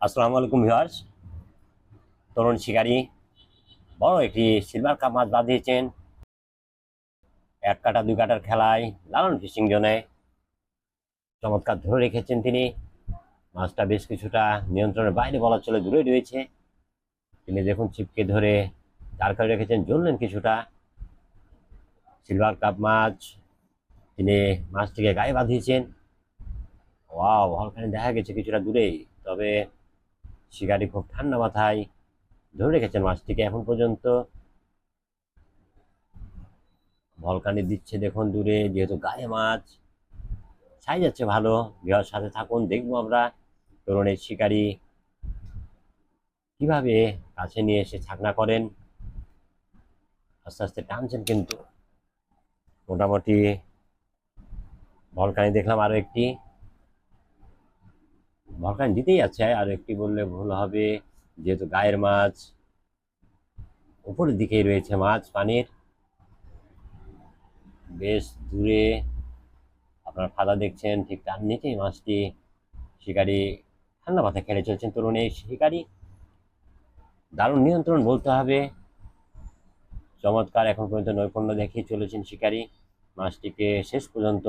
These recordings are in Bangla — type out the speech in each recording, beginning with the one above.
আসসালামু আলাইকুম ভিউয়ার্স। তরুণ শিকারী বড় একটি সিলভার কাপ মাছ বাঁধিয়েছেন এক কাটা দুই কাটার খেলায় লালন ফিশিং জোনে। চমৎকার ধরে রেখেছেন তিনি। মাছটা বেশ কিছুটা নিয়ন্ত্রণের বাইরে বলা চলে, দূরে রয়েছে। তিনি দেখুন ছিপকে ধরে দাঁড় করে রেখেছেন, জ্বললেন কিছুটা। সিলভার কাপ মাছ তিনি মাছটিকে গায়ে বাঁধিয়েছেন। ওয়াও, হলখানে দেখা গেছে কিছুটা দূরেই, তবে শিকারী খুব ঠান্ডা মাথায় ধরে রেখেছেন মাছটিকে এখন পর্যন্ত। ভলকানি দিচ্ছে দেখুন দূরে, যেহেতু গায়ে মাছ সাইজ আছে ভালো। বিহার সাথে থাকুন, দেখবো আমরা তরুণের শিকারী কিভাবে কাছে নিয়ে এসে ছাকনা করেন। আস্তে আস্তে টানছেন কিন্তু মোটামুটি। ভলকানি দেখলাম আরো একটি, ভলকানি দিতেই আছে, আরো একটি বললে ভুল হবে, যেহেতু গায়ের মাছ। উপরের দিকেই রয়েছে মাছ পানির, বেশ দূরে। আপনারা ফাদা দেখছেন, ঠিক তার নিচেই মাছটি। শিকারী ঠান্ডা মাথায় খেলে চলছেন তরুণের শিকারী। দারুণ নিয়ন্ত্রণ বলতে হবে। চমৎকার এখন পর্যন্ত নৈপুণ্য দেখিয়ে চলেছেন শিকারী। মাছটিকে শেষ পর্যন্ত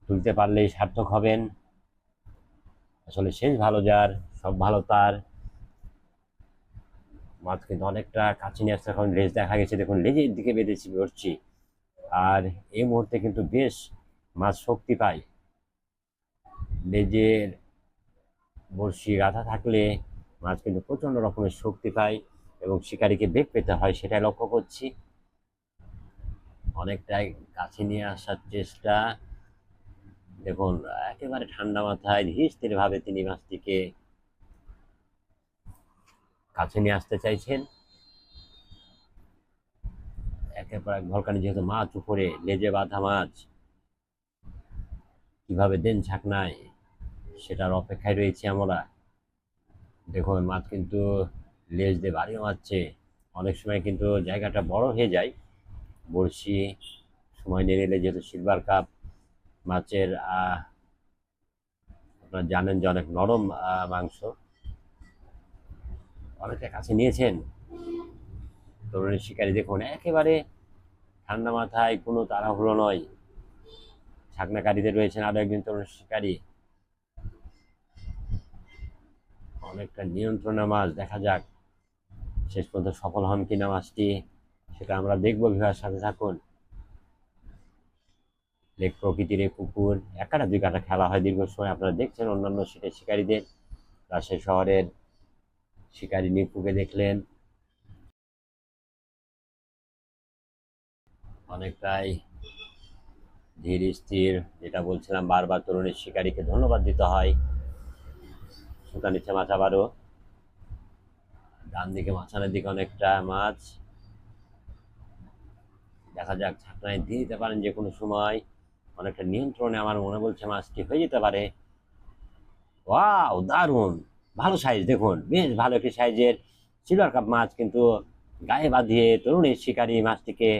তুলতে পারলেই সার্থক হবেন। আসলে শেষ ভালো যার, সব ভালো তার। মাছ কিন্তু অনেকটা কাছে নিয়ে আসছে, এখন লেজ দেখা গেছে দেখুন, লেজের দিকে বেঁধেছি ধরছি। আর এই মুহূর্তে কিন্তু বেশ মাছ শক্তি পায়। লেজের বড়শি গাঁথা থাকলে মাছ কিন্তু প্রচন্ড রকমের শক্তি পায় এবং শিকারীকে বেগ পেতে হয়, সেটাই লক্ষ্য করছি। অনেকটাই কাছে নিয়ে আসার চেষ্টা। দেখুন একেবারে ঠান্ডা মাথায় ধীর স্থির ভাবে তিনি মাছটিকে কাছে নিয়ে আসতে চাইছেন। একের পর এক ভলকানি, যেহেতু মাছ উপরে, লেজে বাঁধা মাছ, কিভাবে দেন ঝাঁকনায় সেটার অপেক্ষায় রয়েছে আমরা। দেখুন মাছ কিন্তু লেজ দিয়ে বাড়িও মারছে। অনেক সময় কিন্তু জায়গাটা বড় হয়ে যায়, বড়শি সময় নিয়ে নিলে, যেহেতু সিলভার কাপ মাছের আপনারা জানেন যে অনেক নরম মাংস। অনেকটা কাছে নিয়েছেন তরুণের শিকারী, দেখুন একেবারে ঠান্ডা মাথায়, কোনো তাড়াহুড়ো নয়। ছাকনাকারীতে রয়েছেন আরো একজন তরুণ শিকারী। অনেকটা নিয়ন্ত্রণে মাছ, দেখা যাক শেষ পর্যন্ত সফল হন কিনা মাছটি, সেটা আমরা দেখবো। বিভাগের সাথে থাকুন। লেক প্রকৃতির এই পুকুর, এক কাটা দুই কাটা খেলা হয় দীর্ঘ সময়, আপনারা দেখছেন অন্যান্য সিটের শিকারীদের। রাজশাহী শহরের শিকারী নিপুকে দেখলেন। অনেকটাই ধীর স্থির, যেটা বলছিলাম বারবার, তরুণের শিকারীকে ধন্যবাদ দিতে হয়। সুতা নিচ্ছে মাছ আবারও, ডান দিকে মাঝখানের দিকে অনেকটা মাছ। দেখা যাক ছাকনায় দিয়ে দিতে পারেন যে কোনো সময়। অনেকটা নিয়ন্ত্রণে আমার মনে বলছে মাছটি হয়ে যেতে পারে। ওয়াও, দারুণ ভালো সাইজ, দেখুন বেশ ভালো একটি সাইজের সিলভার কাপ মাছ কিন্তু গায়ে বাঁধিয়ে তরুণের শিকারী মাছটিকে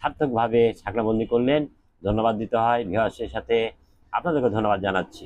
সার্থকভাবে ছাকনাবন্দি করলেন। ধন্যবাদ দিতে হয় ভিউয়ার্সের সাথে, আপনাদেরকে ধন্যবাদ জানাচ্ছি।